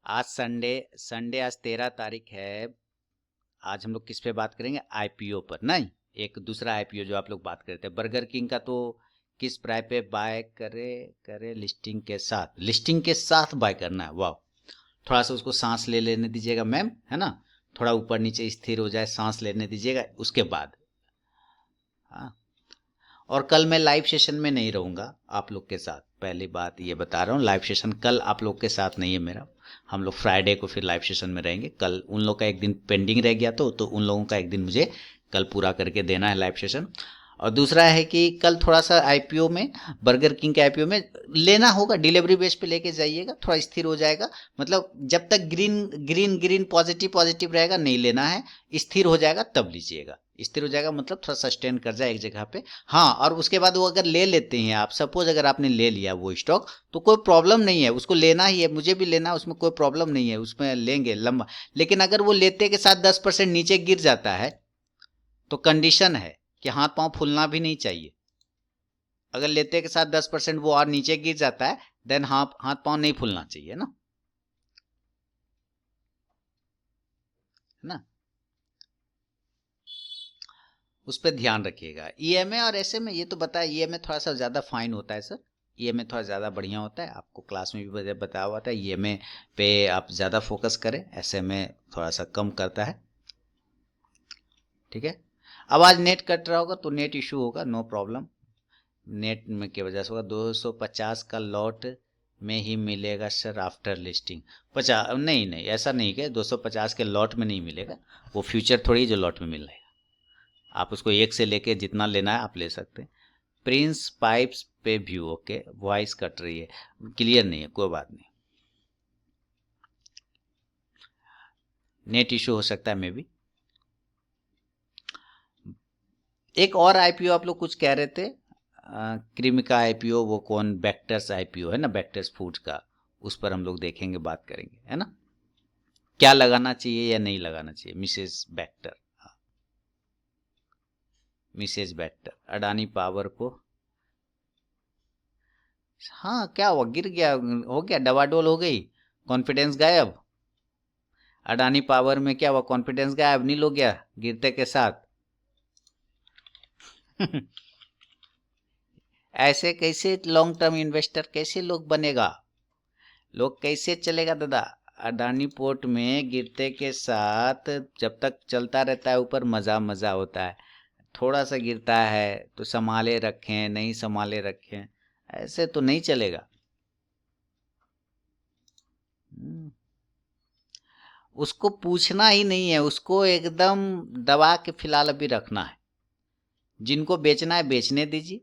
आज Sunday Sunday आज 13 तारीख है। आज हम लोग किस पे बात करेंगे? आईपीओ पर। नहीं, एक दूसरा आईपीओ जो आप लोग बात करते हैं बर्गर किंग का, तो किस प्राइस पे बाय करे करे लिस्टिंग के साथ बाय करना है। वाह, थोड़ा सा उसको सांस ले लेने दीजिएगा मैम, है ना। थोड़ा ऊपर नीचे स्थिर हो जाए, सांस लेने दीजिएगा, उसके बाद। हाँ, और कल मैं लाइव सेशन में नहीं रहूँगा आप लोग के साथ, पहली बात ये बता रहा हूँ। लाइव सेशन कल आप लोग के साथ नहीं है मेरा। हम लोग फ्राइडे को फिर लाइव सेशन में रहेंगे। कल उन लोग का एक दिन पेंडिंग रह गया, तो उन लोगों का एक दिन मुझे कल पूरा करके देना है लाइव सेशन। और दूसरा है कि कल थोड़ा सा आईपीओ में, बर्गर किंग के आईपीओ में लेना होगा, डिलीवरी बेस पे लेके जाइएगा, थोड़ा स्थिर हो जाएगा। मतलब जब तक green green green positive positive रहेगा नहीं लेना है, स्थिर हो जाएगा तब लीजिएगा। स्थिर हो जाएगा मतलब थोड़ा सस्टेन कर जाए एक जगह पे। हाँ, और उसके बाद वो अगर ले लेते हैं आप, सपोज अगर आपने ले लिया वो स्टॉक, तो कोई प्रॉब्लम नहीं है, उसको लेना ही है, मुझे भी लेना है, उसमें कोई प्रॉब्लम नहीं है, उसमें लेंगे लंबा। लेकिन अगर वो लेते के साथ 10% नीचे गिर जाता है, तो कंडीशन है कि हाथ पांव फूलना भी नहीं चाहिए। अगर लेते के साथ 10% वो और नीचे गिर जाता है, देन हाथ पांव नहीं फूलना चाहिए ना, है ना। उस पर ध्यान रखिएगा। ईएमए और ऐसे में ये तो बताया, ईएमए थोड़ा सा ज़्यादा फाइन होता है सर। ईएमए थोड़ा ज़्यादा बढ़िया होता है, आपको क्लास में भी बताया हुआ था। ईएमए पे आप ज़्यादा फोकस करें, ऐसे में थोड़ा सा कम करता है। ठीक है। अब आज नेट कट रहा होगा तो नेट इशू होगा, नो प्रॉब्लम। नेट में की वजह से होगा। 250 का लॉट में ही मिलेगा सर आफ्टर लिस्टिंग? 50 नहीं नहीं, ऐसा नहीं कि 250 के लॉट में नहीं मिलेगा। वो फ्यूचर थोड़ी जो लॉट में मिल रहा है, आप उसको एक से लेके जितना लेना है आप ले सकते हैं। प्रिंस पाइप्स पे व्यू, ओके, वॉइस कट रही है, क्लियर नहीं है, कोई बात नहीं, नेट इशू हो सकता है मे बी। एक और आईपीओ आप लोग कुछ कह रहे थे, क्रीमिका आईपीओ, वो कौन? बैक्टर्स आईपीओ है ना, बैक्टर्स फूड्स का। उस पर हम लोग देखेंगे, बात करेंगे, है ना। क्या लगाना चाहिए या नहीं लगाना चाहिए? मिसेज बैक्टर, मिसेज बैक्टर अडानी पावर को। हाँ, क्या हुआ? गिर गया, हो गया, डवाडोल हो गई, कॉन्फिडेंस गायब। अडानी पावर में क्या हुआ? कॉन्फिडेंस गायब, नील हो गया गिरते के साथ। ऐसे कैसे लॉन्ग टर्म इन्वेस्टर कैसे लोग बनेगा? लोग कैसे चलेगा दादा? अडानी पोर्ट में गिरते के साथ जब तक चलता रहता है ऊपर, मजा मजा होता है। थोड़ा सा गिरता है तो संभाले रखें, नहीं संभाले रखें, ऐसे तो नहीं चलेगा। हम्म, उसको पूछना ही नहीं है, उसको एकदम दबा के फिलहाल अभी रखना है। जिनको बेचना है बेचने दीजिए,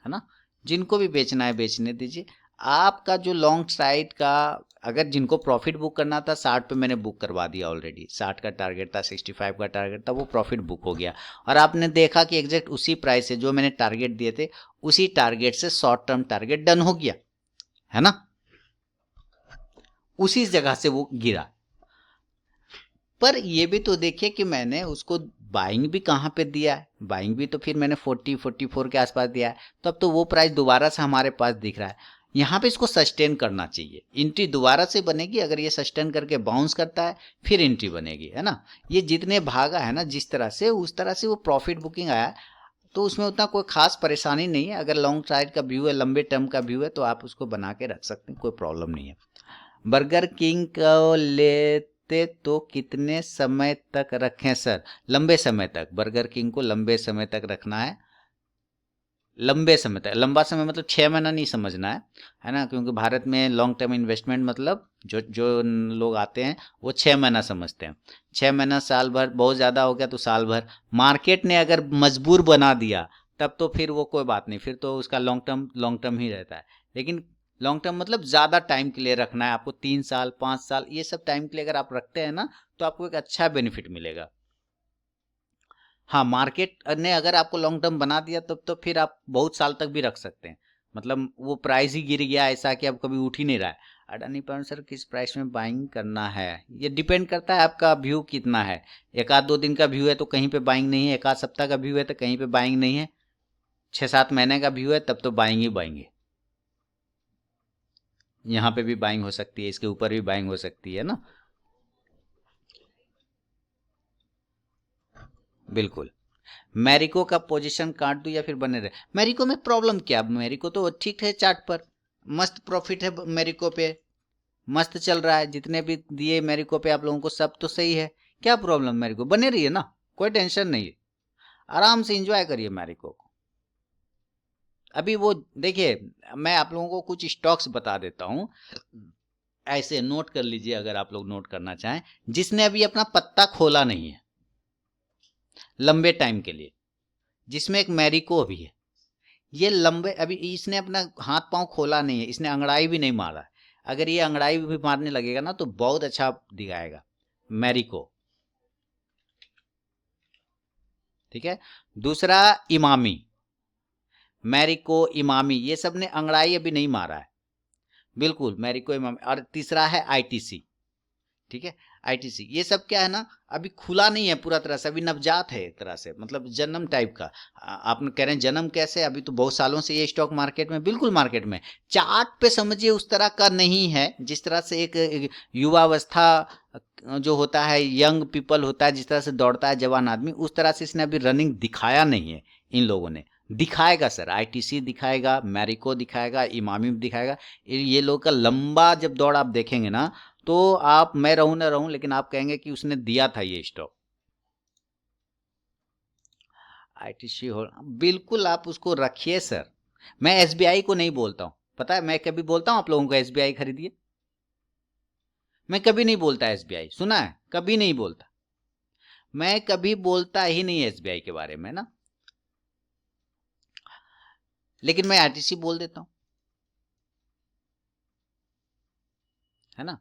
है ना। जिनको भी बेचना है बेचने दीजिए। आपका जो लॉन्ग साइड का, अगर जिनको प्रॉफिट बुक करना था 60 पे मैंने बुक करवा दिया ऑलरेडी। 60 का टारगेट था, 65 का टारगेट था, वो प्रॉफिट बुक हो गया। और आपने देखा कि एग्जैक्ट उसी प्राइस से जो मैंने टारगेट दिए थे, उसी टारगेट से शॉर्ट टर्म टारगेट डन हो गया, है ना। उसी जगह से वो गिरा। पर ये भी तो देखिए कि मैंने उसको बाइंग भी कहाँ पे दिया है। बाइंग भी तो फिर मैंने 44 के आसपास दिया है, तो अब तो वो प्राइस दोबारा से हमारे पास दिख रहा है। यहाँ पे इसको सस्टेन करना चाहिए, एंट्री दोबारा से बनेगी। अगर ये सस्टेन करके बाउंस करता है फिर एंट्री बनेगी, है ना। ये जितने भागा है ना जिस तरह से, उस तरह से वो प्रॉफिट बुकिंग आया, तो उसमें उतना कोई खास परेशानी नहीं है। अगर लॉन्ग साइड का व्यू है, लंबे टर्म का व्यू है, तो आप उसको बना के रख सकते हैं, कोई प्रॉब्लम नहीं है। बर्गर किंग को लेते तो कितने समय तक रखें सर? लंबे समय तक, बर्गर किंग को लंबे समय तक रखना है। लंबे समय तक, लंबा समय मतलब 6 महीना नहीं समझना है ना, क्योंकि भारत में लॉन्ग टर्म इन्वेस्टमेंट मतलब जो जो लोग आते हैं वो 6 महीना समझते हैं। 6 महीना, साल भर बहुत ज़्यादा हो गया तो साल भर। मार्केट ने अगर मजबूर बना दिया तब तो फिर वो कोई बात नहीं, फिर तो उसका लॉन्ग टर्म ही रहता है। लेकिन लॉन्ग टर्म मतलब ज़्यादा टाइम के लिए रखना है आपको, 3 साल 5 साल, ये सब टाइम के लिए अगर आप रखते हैं ना, तो आपको एक अच्छा बेनिफिट मिलेगा। हाँ, मार्केट ने अगर आपको लॉन्ग टर्म बना दिया तब तो फिर आप बहुत साल तक भी रख सकते हैं। मतलब वो प्राइस ही गिर गया ऐसा कि अब कभी उठ ही नहीं रहा है। अडानी पावर सर किस प्राइस में बाइंग करना है? ये डिपेंड करता है आपका व्यू कितना है। एक आध 2 दिन का व्यू है तो कहीं पे बाइंग नहीं है, एक आध सप्ताह का व्यू है तो कहीं पे बाइंग नहीं है, 6-7 महीने का व्यू है तब तो बाइंग ही बाइंग है। यहाँ पे भी बाइंग हो सकती है, इसके ऊपर भी बाइंग हो सकती है ना। बिल्कुल। मैरिको का पोजीशन काट दूं या फिर बने रहे? मैरिको में प्रॉब्लम क्या? मैरिको तो ठीक है, चार्ट पर मस्त प्रॉफिट है मैरिको पे, मस्त चल रहा है, जितने भी दिए मेरिको पे आप लोगों को सब तो सही है। क्या प्रॉब्लम? मेरिको बने रही है ना, कोई टेंशन नहीं है, आराम से एंजॉय करिए मेरिको को। अभी वो देखिए, मैं आप लोगों को कुछ स्टॉक्स बता देता हूं, ऐसे नोट कर लीजिए अगर आप लोग नोट करना चाहें, जिसने अभी अपना पत्ता खोला नहीं है लंबे टाइम के लिए, जिसमें एक मैरिको भी है। ये लंबे, अभी इसने अपना हाथ पांव खोला नहीं है, इसने अंगड़ाई भी नहीं मारा। अगर ये अंगड़ाई भी मारने लगेगा ना तो बहुत अच्छा दिखाएगा मैरिको। ठीक है। दूसरा इमामी, मैरिको, इमामी, ये सब ने अंगड़ाई अभी नहीं मारा है, बिल्कुल मैरिको, इमामी। और तीसरा है आईटीसी। ठीक है, आईटीसी, ये सब क्या है ना, अभी खुला नहीं है पूरा तरह से, अभी नवजात है एक तरह से, मतलब जन्म टाइप का। आप कह रहे हैं जन्म कैसे? अभी तो बहुत सालों से ये स्टॉक मार्केट में, बिल्कुल मार्केट में, चार्ट पे समझिए उस तरह का नहीं है जिस तरह से एक युवावस्था जो होता है, यंग पीपल होता है, जिस तरह से दौड़ता है जवान आदमी, उस तरह से इसने अभी रनिंग दिखाया नहीं है इन लोगों ने। दिखाएगा सर, आईटीसी दिखाएगा, मैरिको दिखाएगा, इमामी दिखाएगा। ये लोग का लंबा जब दौड़ आप देखेंगे ना, तो आप, मैं रहूं ना रहूं, लेकिन आप कहेंगे कि उसने दिया था ये स्टॉक। आईटीसी हो, बिल्कुल आप उसको रखिए सर। मैं एसबीआई को नहीं बोलता हूं, पता है मैं कभी बोलता हूं आप लोगों को एसबीआई खरीदिए? मैं कभी नहीं बोलता एसबीआई, सुना है? कभी नहीं बोलता, मैं कभी बोलता ही नहीं एसबीआई के बारे में ना, लेकिन मैं आरटीसी बोल देता हूं, है ना।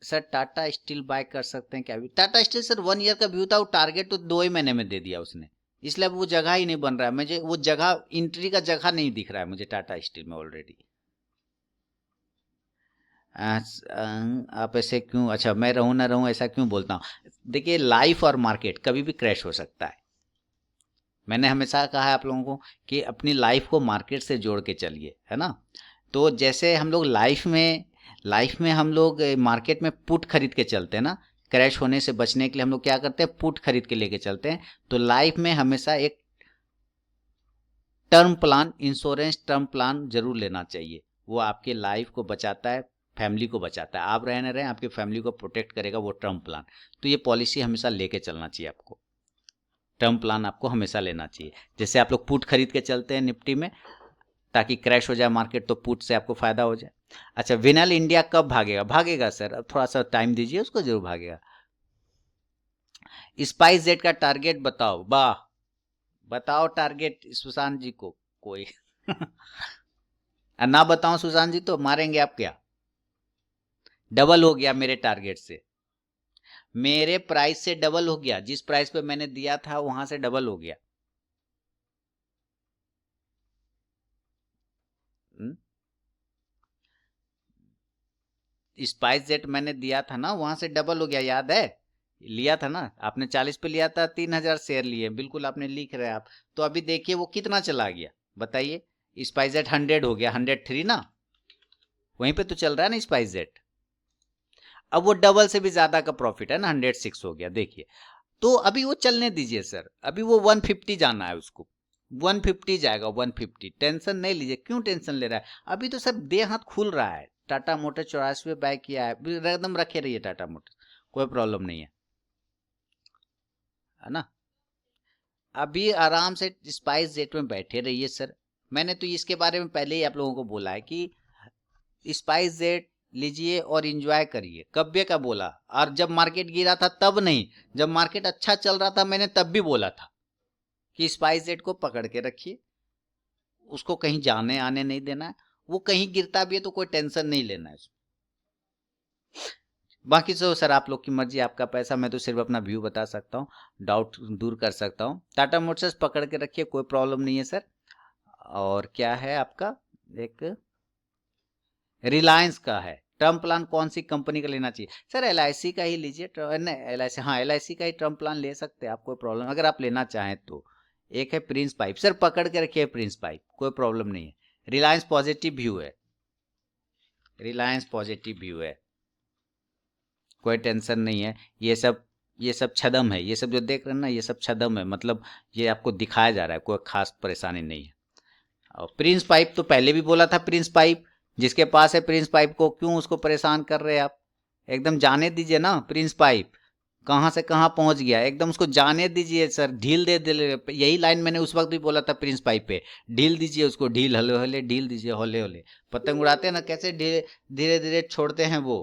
सर टाटा स्टील बाय कर सकते हैं क्या? अभी टाटा स्टील सर 1 ईयर का व्यू था, वो टारगेट तो 2 ही महीने में दे दिया उसने, इसलिए अब वो जगह ही नहीं बन रहा है मुझे, वो जगह, एंट्री का जगह नहीं दिख रहा है मुझे टाटा स्टील में ऑलरेडी। आप ऐसे क्यों, अच्छा मैं रहूं ना रहूं ऐसा क्यों बोलता हूँ? देखिए, लाइफ और मार्केट कभी भी क्रैश हो सकता है। मैंने हमेशा कहा है आप लोगों को कि अपनी लाइफ को मार्केट से जोड़ के चलिए, है ना। तो जैसे हम लोग लाइफ में हम लोग मार्केट में पुट खरीद के चलते हैं ना, क्रैश होने से बचने के लिए हम लोग क्या करते हैं, पुट खरीद के लेके चलते हैं। तो लाइफ में हमेशा एक term plan, insurance term plan जरूर लेना चाहिए। वो आपके लाइफ को बचाता है, फैमिली को बचाता है, आप रहे ना रहे आपकी फैमिली को प्रोटेक्ट करेगा वो टर्म प्लान। तो ये पॉलिसी हमेशा लेके चलना चाहिए आपको, टर्म प्लान आपको हमेशा लेना चाहिए। जैसे आप लोग पुट खरीद के चलते हैं निफ्टी में, ताकि क्रैश हो जाए मार्केट तो पुट से आपको फायदा हो जाए। अच्छा, विनल इंडिया कब भागेगा? भागेगा सर, अब थोड़ा सा टाइम दीजिए उसको, जरूर भागेगा। स्पाइस जेट का टारगेट बताओ, वाह, बताओ टारगेट सुशांत जी को कोई। ना बताओ सुशांत जी तो मारेंगे आप क्या? डबल हो गया मेरे टारगेट से, मेरे प्राइस से डबल हो गया, जिस प्राइस पे मैंने दिया था वहां से डबल हो गया। स्पाइस जेट मैंने दिया था ना, वहां से डबल हो गया, याद है? लिया था ना आपने, 40 पे लिया था, 3,000 शेयर लिए, बिल्कुल आपने लिख रहे हैं आप। तो अभी देखिए वो कितना चला गया, बताइए। स्पाइस जेट 100 हो गया, 103 ना, वहीं पे तो चल रहा है ना स्पाइस जेट। अब वो डबल से भी ज्यादा का प्रॉफिट है ना, 106 हो गया, देखिए। तो अभी वो चलने दीजिए सर, अभी वो 150 जाना है उसको, 150 जाएगा, 150, टेंशन नहीं लीजिए। क्यों टेंशन ले रहा है? अभी तो सर दे हाथ खुल रहा है। टाटा मोटर 84 बाय किया है, एकदम रखे रहिए टाटा मोटर, कोई प्रॉब्लम नहीं है ना। अभी आराम से स्पाइस जेट में बैठे रहिए सर। मैंने तो इसके बारे में पहले ही आप लोगों को बोला है कि स्पाइस जेट लीजिए और इंजॉय करिए, कब्बे का बोला। और जब मार्केट गिरा था तब नहीं, जब मार्केट अच्छा चल रहा था मैंने तब भी बोला था कि स्पाइस जेट को पकड़ के रखिए, उसको कहीं जाने आने नहीं देना है। वो कहीं गिरता भी है तो कोई टेंशन नहीं लेना है। बाकी तो सर आप लोग की मर्जी, आपका पैसा, मैं तो सिर्फ अपना व्यू बता सकता हूँ, डाउट दूर कर सकता हूँ। टाटा मोटर्स पकड़ के रखिए, कोई प्रॉब्लम नहीं है सर। और क्या है आपका, एक रिलायंस का है टर्म प्लान, कौन सी कंपनी का लेना चाहिए? सर एलआईसी का ही लीजिए, एलआईसी, हाँ एलआईसी का ही टर्म प्लान ले सकते हैं आप, कोई प्रॉब्लम अगर आप लेना चाहें तो। एक है प्रिंस पाइप, सर पकड़ के रखिए प्रिंस पाइप, कोई प्रॉब्लम नहीं है। रिलायंस पॉजिटिव व्यू है, रिलायंस पॉजिटिव व्यू है, कोई टेंशन नहीं है। ये सब छदम है, ये सब जो देख रहे हैं ना, ये सब छदम है, मतलब ये आपको दिखाया जा रहा है, कोई खास परेशानी नहीं है। और प्रिंस पाइप तो पहले भी बोला था, प्रिंस पाइप जिसके पास है प्रिंस पाइप को क्यों उसको परेशान कर रहे हैं आप? एकदम जाने दीजिए ना, प्रिंस पाइप कहाँ से कहाँ पहुंच गया, एकदम उसको जाने दीजिए सर, ढील दे यही लाइन मैंने उस वक्त भी बोला था प्रिंस पाइप पे, ढील दीजिए उसको, ढील हले हले ढील दीजिए, हौले हौले। पतंग उड़ाते हैं ना कैसे धीरे धीरे छोड़ते हैं वो,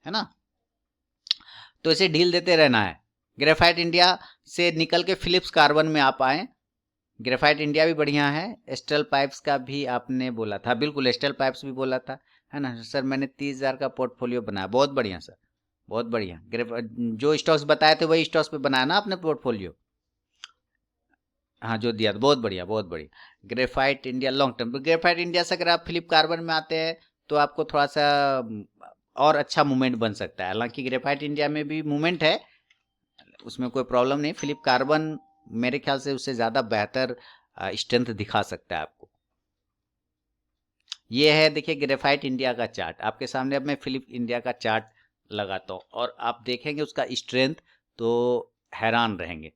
है ना? तो इसे ढील देते रहना है। ग्रेफाइट इंडिया से निकल के फिलिप्स कार्बन में आप आए, ग्रेफाइट इंडिया भी बढ़िया है। एस्ट्रल पाइप्स का भी आपने बोला था, बिल्कुल एस्ट्रल पाइप्स भी बोला था, है ना सर? मैंने 30,000 का पोर्टफोलियो बनाया, बहुत बढ़िया सर, बहुत बढ़िया। जो स्टॉक्स बताए थे वही स्टॉक्स पे बनाया ना आपने पोर्टफोलियो? हाँ जो दिया था, बहुत बढ़िया बहुत बढ़िया। Graphite India long term, graphite India से अगर आप फिलिप कार्बन में आते हैं तो आपको थोड़ा सा और अच्छा मूवमेंट बन सकता है। हालांकि ग्रेफाइट इंडिया में भी मूवमेंट है, उसमें कोई प्रॉब्लम नहीं। फिलिप कार्बन मेरे ख्याल से उससे ज़्यादा बेहतर स्ट्रेंथ दिखा सकता है आपको। ये है देखिए ग्रेफाइट इंडिया का चार्ट आपके सामने। अब मैं फिलिप इंडिया का चार्ट लगाता हूँ और आप देखेंगे उसका स्ट्रेंथ तो हैरान रहेंगे।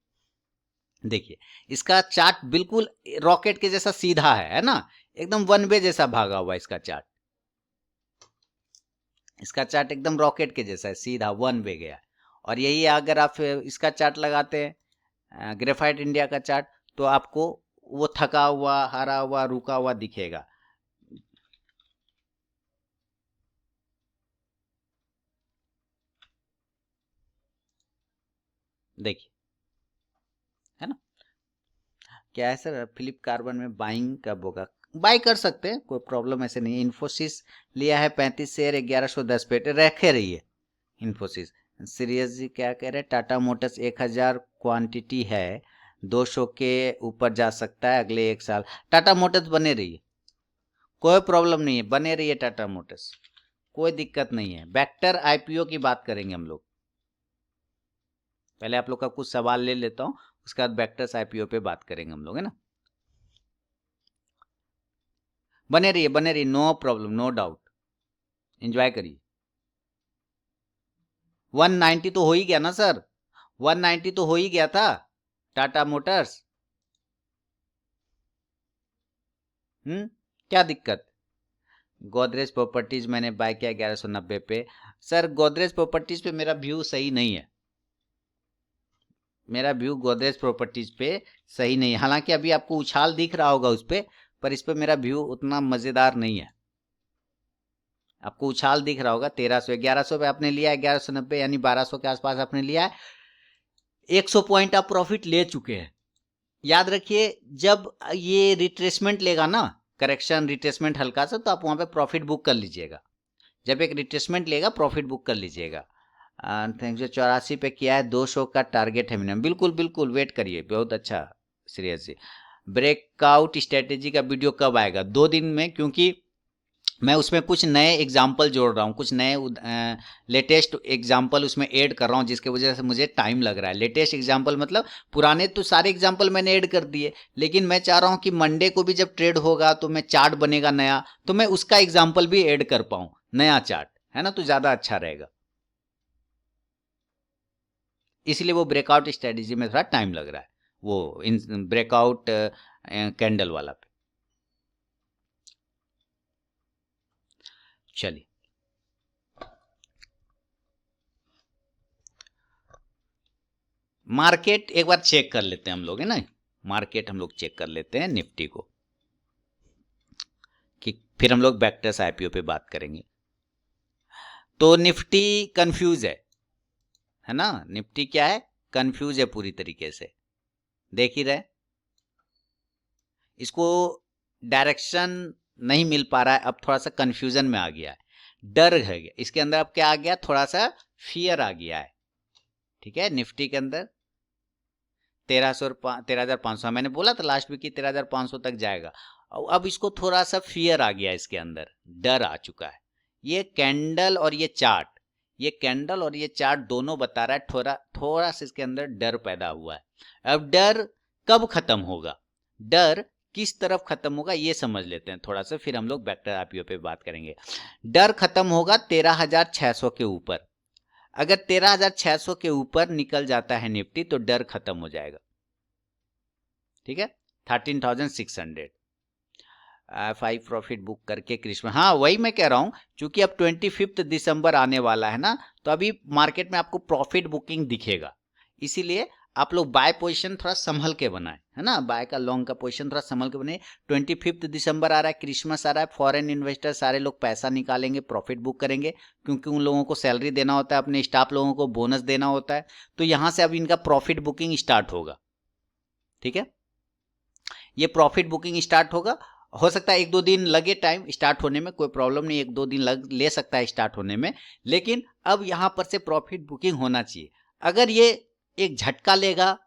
देखिए इसका चार्ट बिल्कुल रॉकेट के जैसा सीधा है ना, एकदम वन वे जैसा भागा हुआ है इसका चार्ट। इसका चार्ट एकदम रॉकेट के जैसा है, सीधा वन वे गया। और यही अगर आप इसका चार्ट लगाते हैं ग्रेफाइट इंडिया का चार्ट, तो आपको वो थका हुआ, हारा हुआ, रुका हुआ दिखेगा। देखिए, है ना? क्या है सर, फिलिप कार्बन में बाइंग कब होगा? बाय कर सकते हैं, कोई प्रॉब्लम ऐसे नहीं है। इन्फोसिस लिया है 35 शेयर 1110 पे, रखे रहिए इन्फोसिस। सीरियस जी क्या कह रहे हैं? टाटा मोटर्स 1000 क्वांटिटी है, 200 के ऊपर जा सकता है अगले 1 साल। टाटा मोटर्स बने रहिए, कोई प्रॉब्लम नहीं है, बने रहिए टाटा मोटर्स, कोई दिक्कत नहीं है। वेक्टर आईपीओ की बात करेंगे हम लोग, पहले आप लोग का कुछ सवाल ले लेता हूँ, उसके बाद वेक्टर्स आईपीओ पे बात करेंगे हम लोग, है ना? बने रहिए, no problem, no doubt, enjoy करिए। 190 तो हो ही गया ना सर, 190 तो हो ही गया था टाटा मोटर्स। क्या दिक्कत? गोदरेज प्रॉपर्टीज मैंने बाय किया 1190 पे। सर गोदरेज प्रॉपर्टीज पे मेरा व्यू सही नहीं है, मेरा व्यू गोदरेज प्रॉपर्टीज पे सही नहीं है। हालांकि अभी आपको उछाल दिख रहा होगा उस पर इस पे मेरा व्यू उतना मजेदार नहीं है। आपको उछाल दिख रहा होगा 1300 1100 पे आपने लिया है, 1190 यानी 1200 के आसपास आपने लिया है, 100 पॉइंट आप प्रॉफिट ले चुके हैं। याद रखिए जब ये रिट्रेसमेंट लेगा ना, करेक्शन रिट्रेसमेंट हल्का सा, तो आप वहां पे प्रॉफिट बुक कर लीजिएगा। जब एक रिट्रेसमेंट लेगा प्रॉफिट बुक कर लीजिएगा। Thank you. 84 पे किया है, 200 का टारगेट है मिनिमम। बिल्कुल बिल्कुल वेट करिए, बहुत अच्छा। सीरियसली ब्रेकआउट स्ट्रेटेजी का वीडियो कब आएगा? 2 दिन में, क्योंकि मैं उसमें कुछ नए एग्जाम्पल जोड़ रहा हूँ, कुछ नए लेटेस्ट एग्जाम्पल उसमें ऐड कर रहा हूँ, जिसके वजह से मुझे टाइम लग रहा है। लेटेस्ट एग्जाम्पल मतलब पुराने तो सारे एग्जाम्पल मैंने ऐड कर दिए, लेकिन मैं चाह रहा हूँ कि मंडे को भी जब ट्रेड होगा तो मैं चार्ट बनेगा नया, तो मैं उसका एग्जाम्पल भी ऐड कर पाऊँ, नया चार्ट, है ना? तो ज़्यादा अच्छा रहेगा, इसलिए वो ब्रेकआउट स्ट्रेटेजी में थोड़ा टाइम लग रहा है, वो इन ब्रेकआउट कैंडल वाला पे। चलिए मार्केट एक बार चेक कर लेते हैं हम लोग, है ना? मार्केट हम लोग चेक कर लेते हैं निफ्टी को, कि फिर हम लोग वेक्टर्स आईपीओ पे बात करेंगे। तो निफ्टी कंफ्यूज है ना? निफ्टी क्या है? कंफ्यूज है पूरी तरीके से, देख ही रहे। इसको डायरेक्शन नहीं मिल पा रहा है, अब थोड़ा सा कंफ्यूजन में आ गया है, डर है गया इसके अंदर। अब क्या आ गया? थोड़ा सा फियर आ गया है, ठीक है? निफ्टी के अंदर 13,500 मैंने बोला था लास्ट वीक की 13,500 तक जाएगा। अब इसको थोड़ा सा फियर आ गया, इसके अंदर डर आ चुका है। ये कैंडल और ये चार्ट, ये कैंडल और ये चार्ट दोनों बता रहा है थोड़ा थोड़ा सा इसके अंदर डर पैदा हुआ है। अब डर कब खत्म होगा? डर किस तरफ खत्म होगा ये समझ लेते हैं थोड़ा सा, फिर हम लोग वेक्टर आईपीओ पे बात करेंगे। डर खत्म होगा 13,600 के ऊपर। अगर 13,600 के ऊपर निकल जाता है निफ्टी तो डर खत्म हो जाएगा, ठीक है। 13,600 5 प्रॉफिट बुक करके क्रिसमस, हाँ वही मैं कह रहा हूं, क्योंकि अब 25 दिसंबर आने वाला है ना, तो अभी मार्केट में आपको प्रॉफिट बुकिंग दिखेगा, इसीलिए आप लोग बाय पोजीशन थोड़ा संभल के बनाए, है ना, बाय का लॉन्ग का पोजीशन थोड़ा संभल के बनाए। 25 दिसंबर आ रहा है, क्रिसमस आ रहा है, फॉरेन इन्वेस्टर सारे लोग पैसा निकालेंगे, प्रॉफिट बुक करेंगे, क्योंकि उन लोगों को सैलरी देना होता है, अपने स्टाफ लोगों को बोनस देना होता है, तो यहां से अब इनका प्रॉफिट बुकिंग स्टार्ट होगा, ठीक है। ये प्रॉफिट बुकिंग स्टार्ट होगा, हो सकता है 1-2 दिन लगे टाइम स्टार्ट होने में, कोई प्रॉब्लम नहीं, 1-2 दिन ले सकता है स्टार्ट होने में, लेकिन अब यहां पर से प्रॉफिट बुकिंग होना चाहिए। अगर ये एक झटका लेगा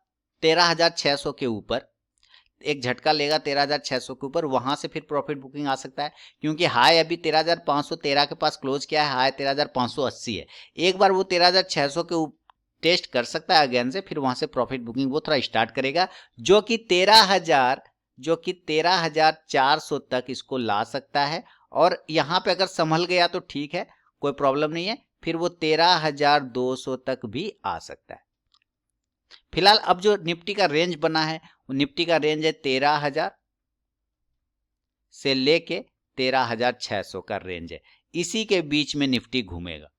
13,600 के ऊपर, एक झटका लेगा 13,600 के ऊपर, वहां से फिर प्रॉफिट बुकिंग आ सकता है, क्योंकि हाई अभी 13,513 के पास क्लोज किया है, हाई 13,580 है। एक बार वो 13,600 के टेस्ट कर सकता है अगेन से, फिर वहां से प्रॉफिट बुकिंग वो थोड़ा स्टार्ट करेगा, जो कि 13,400 तक इसको ला सकता है। और यहां पे अगर संभल गया तो ठीक है, कोई प्रॉब्लम नहीं है, फिर वो 13,200 तक भी आ सकता है। फिलहाल अब जो निफ्टी का रेंज बना है, वो निफ्टी का रेंज है 13,000 से लेके 13,600 का रेंज है, इसी के बीच में निफ्टी घूमेगा,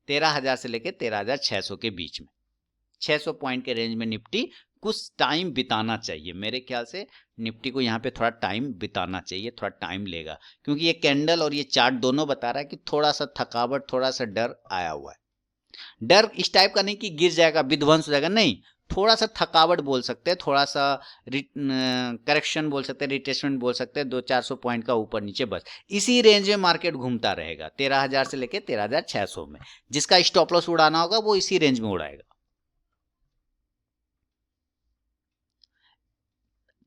13,000 से लेके 13,600 के बीच में, 600 पॉइंट के रेंज में निफ्टी कुछ टाइम बिताना चाहिए। मेरे ख्याल से निफ्टी को यहाँ पे थोड़ा टाइम बिताना चाहिए, थोड़ा टाइम लेगा, क्योंकि ये कैंडल और ये चार्ट दोनों बता रहा है कि थोड़ा सा थकावट, थोड़ा सा डर आया हुआ है। डर इस टाइप का नहीं कि गिर जाएगा, विध्वंस हो जाएगा, नहीं, थोड़ा सा थकावट बोल सकते हैं, थोड़ा सा करेक्शन बोल सकते हैं, रिट्रेसमेंट बोल सकते हैं, 200-400 पॉइंट का ऊपर नीचे, बस इसी रेंज में मार्केट घूमता रहेगा, 13,000 से लेकर 13,600 में। जिसका स्टॉप लॉस उड़ाना होगा वो इसी रेंज में उड़ाएगा।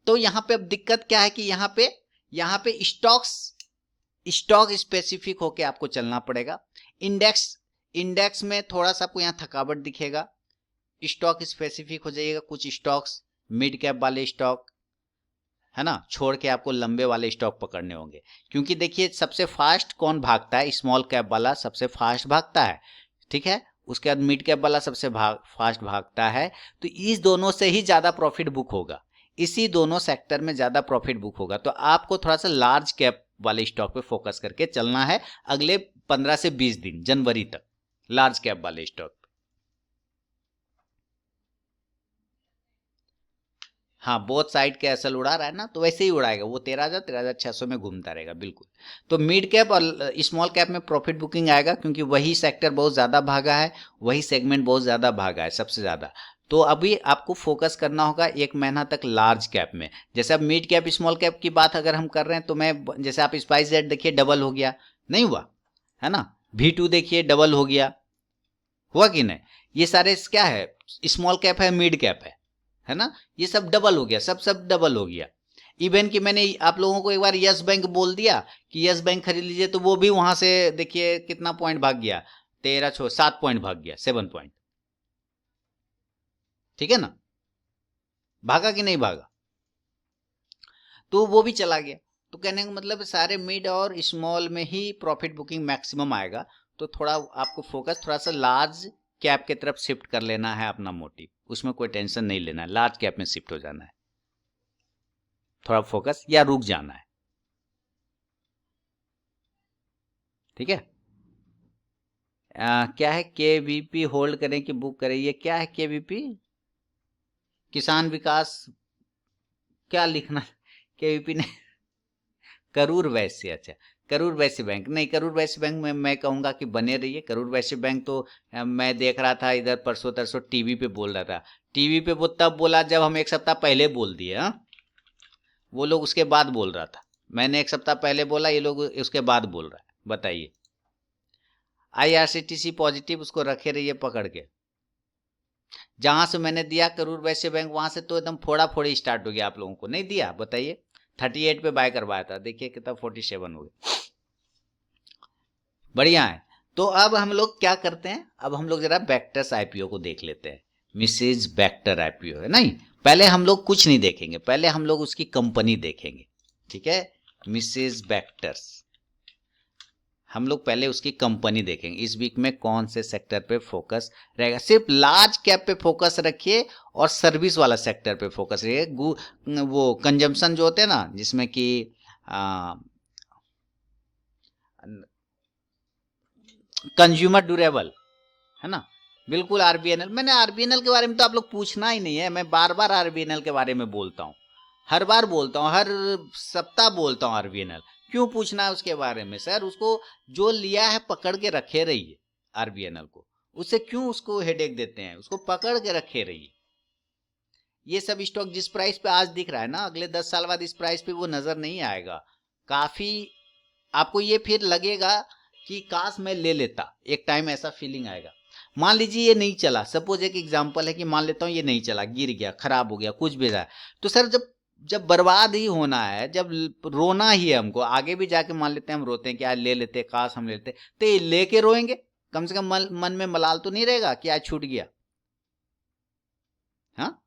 तो यहां पे अब दिक्कत क्या है कि यहां पे स्टॉक स्पेसिफिक होके आपको चलना पड़ेगा। इंडेक्स में थोड़ा सा आपको यहां थकावट दिखेगा, स्टॉक स्पेसिफिक हो जाइएगा, कुछ स्टॉक्स मिड कैप वाले स्टॉक, है ना, छोड़ के आपको लंबे वाले स्टॉक पकड़ने होंगे, क्योंकि देखिए सबसे फास्ट कौन भागता है, स्मॉल कैप वाला सबसे फास्ट भागता है, ठीक है, उसके बाद मिड कैप वाला सबसे फास्ट भागता है, तो इस दोनों से ही ज्यादा प्रॉफिट बुक होगा, इसी दोनों सेक्टर में ज्यादा प्रॉफिट बुक होगा। तो आपको थोड़ा सा लार्ज कैप वाले स्टॉक पे फोकस करके चलना है अगले 15 से 20 दिन, जनवरी तक, लार्ज कैप वाले स्टॉक। हाँ, बोथ साइड के एसएल उड़ा रहा है ना, तो वैसे ही उड़ाएगा वो, 13,000 13,600 में घूमता रहेगा, बिल्कुल। तो मिड कैप और स्मॉल कैप में प्रॉफिट बुकिंग आएगा, क्योंकि वही सेक्टर बहुत ज्यादा भागा है, वही सेगमेंट बहुत ज्यादा भागा है, सबसे ज्यादा। तो अभी आपको फोकस करना होगा 1 महीना तक लार्ज कैप में। जैसे अब मिड कैप स्मॉल कैप की बात अगर हम कर रहे हैं, तो मैं जैसे आप स्पाइस जेट देखिए डबल हो गया, नहीं हुआ है ना, V2 देखिए डबल हो गया, हुआ कि नहीं, ये सारे क्या है, स्मॉल कैप है, मिड कैप है ना, ये सब डबल हो गया, सब डबल हो गया। इवन कि मैंने आप लोगों को एक बार यस बैंक बोल दिया कि यस बैंक खरीद लीजिए, तो वो भी वहां से देखिए कितना पॉइंट भाग गया, 7 पॉइंट भाग गया, 7 पॉइंट, ठीक है ना, भागा कि नहीं भागा, तो वो भी चला गया। तो कहने का मतलब सारे मिड और स्मॉल में ही प्रॉफिट बुकिंग मैक्सिमम आएगा, तो थोड़ा आपको फोकस थोड़ा सा लार्ज कैप की तरफ शिफ्ट कर लेना है अपना मोटिव, उसमें कोई टेंशन नहीं लेना है, लार्ज कैप में शिफ्ट हो जाना है, थोड़ा फोकस, या रुक जाना है, ठीक है। क्या है, केवीपी होल्ड करें कि बुक करें, ये क्या है केवीपी, किसान विकास, क्या लिखना, केवीपी ने करूर वैश्य, अच्छा करूर वैश्य बैंक, नहीं करूर वैश्य बैंक में मैं कहूंगा कि बने रहिए। करूर वैश्य बैंक तो मैं देख रहा था इधर परसों तरसों टीवी पे बोल रहा था, टीवी पे वो तब बोला जब हम 1 सप्ताह पहले बोल दिए, हाँ, वो लोग उसके बाद बोल रहा था, मैंने 1 सप्ताह पहले बोला, ये लोग उसके बाद बोल रहा है, बताइए। IRCTC पॉजिटिव, उसको रखे रहिए पकड़ के, जहां से मैंने दिया करूर वैश्य बैंक, वहां से तो एकदम फोड़ा फोड़ी स्टार्ट हो गया, आप लोगों को नहीं दिया, बताइए, 38 पे बाय करवाया था, देखिए कितना 47 हो गया, बढ़िया है। तो अब हम लोग क्या करते हैं, अब हम लोग जरा बैक्टर्स आईपीओ को देख लेते हैं, मिसेज बैक्टर आईपीओ है नहीं, पहले हम लोग कुछ नहीं देखेंगे, पहले हम लोग उसकी कंपनी देखेंगे, ठीक है। मिसेस बैक्टर्स, हम लोग पहले उसकी कंपनी देखेंगे, इस वीक में कौन से सेक्टर पे फोकस रहेगा। सिर्फ लार्ज कैप पे फोकस रखिए और सर्विस वाला सेक्टर पे फोकस रखिए। वो कंजम्पशन जो होते हैं ना, जिसमें कि कंज्यूमर ड्यूरेबल है ना, बिल्कुल आरबीएनएल। मैंने आरबीएनएल के बारे में तो आप लोग पूछना ही नहीं है, मैं बार बार आरबीएनएल के बारे में बोलता हूँ, हर बार बोलता हूँ, हर सप्ताह बोलता हूँ आरबीएनएल। क्यों पूछना है उसके बारे में सर? उसको जो लिया है पकड़ के रखे रहिए, आरबीएनएल को, उससे क्यों उसको हेडेक देते हैं? उसको पकड़ के रखे रहिए। ये सब स्टॉक जिस प्राइस पे आज दिख रहा है ना, अगले 10 साल बाद इस प्राइस पे वो नजर नहीं आएगा। काफी आपको ये फिर लगेगा कि काश मैं ले लेता, एक टाइम ऐसा फीलिंग आएगा। मान लीजिए ये नहीं चला, सपोज एक एग्जांपल है कि मान लेता हूँ ये नहीं चला, गिर गया, खराब हो गया, कुछ भी रहा, तो सर जब जब बर्बाद ही होना है, जब रोना ही है हमको, आगे भी जाके मान लेते हैं हम रोते हैं कि आज ले लेते, काश हम ले लेते, तो ये लेके रोएंगे, कम से कम मन में मलाल तो नहीं रहेगा कि आज छूट गया। हाँ,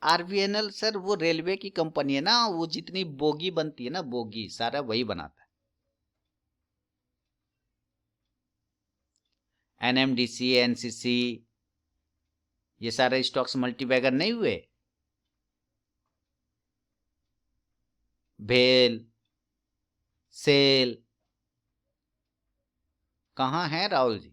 आरबीएनएल सर वो रेलवे की कंपनी है ना, वो जितनी बोगी बनती है ना, बोगी सारा वही बनाता है। एनएमडीसी, एनसीसी, ये सारे स्टॉक्स मल्टीबैगर नहीं हुए? भेल, सेल, कहाँ है राहुल जी?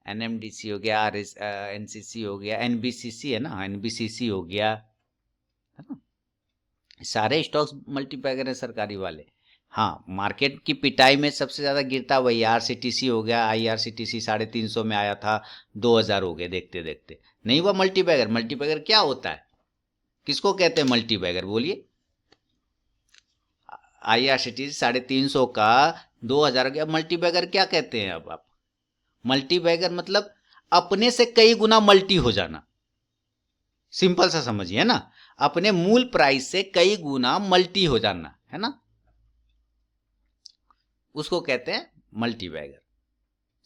एनएमडीसी हो गया, आर एस एनसीसी हो गया, एनबीसीसी है ना, एनबीसीसी हो गया, है ना, सारे स्टॉक्स मल्टीबैगर है सरकारी वाले। हाँ, मार्केट की पिटाई में सबसे ज्यादा गिरता वही आरसीटीसी हो गया। आईआरसीटीसी 350 में आया था, 2000 हो गए देखते देखते। नहीं हुआ मल्टीबैगर। मल्टीबैगर क्या होता है, किसको कहते हैं मल्टीबैगर बोलिए? आईआरसीटीसी 350 का 2000 गया, मल्टीबैगर क्या कहते हैं? अब आप मल्टीबैगर मतलब अपने से कई गुना मल्टी हो जाना, सिंपल सा समझिए ना, अपने मूल प्राइस से कई गुना मल्टी हो जाना, है ना, उसको कहते हैं मल्टीबैगर।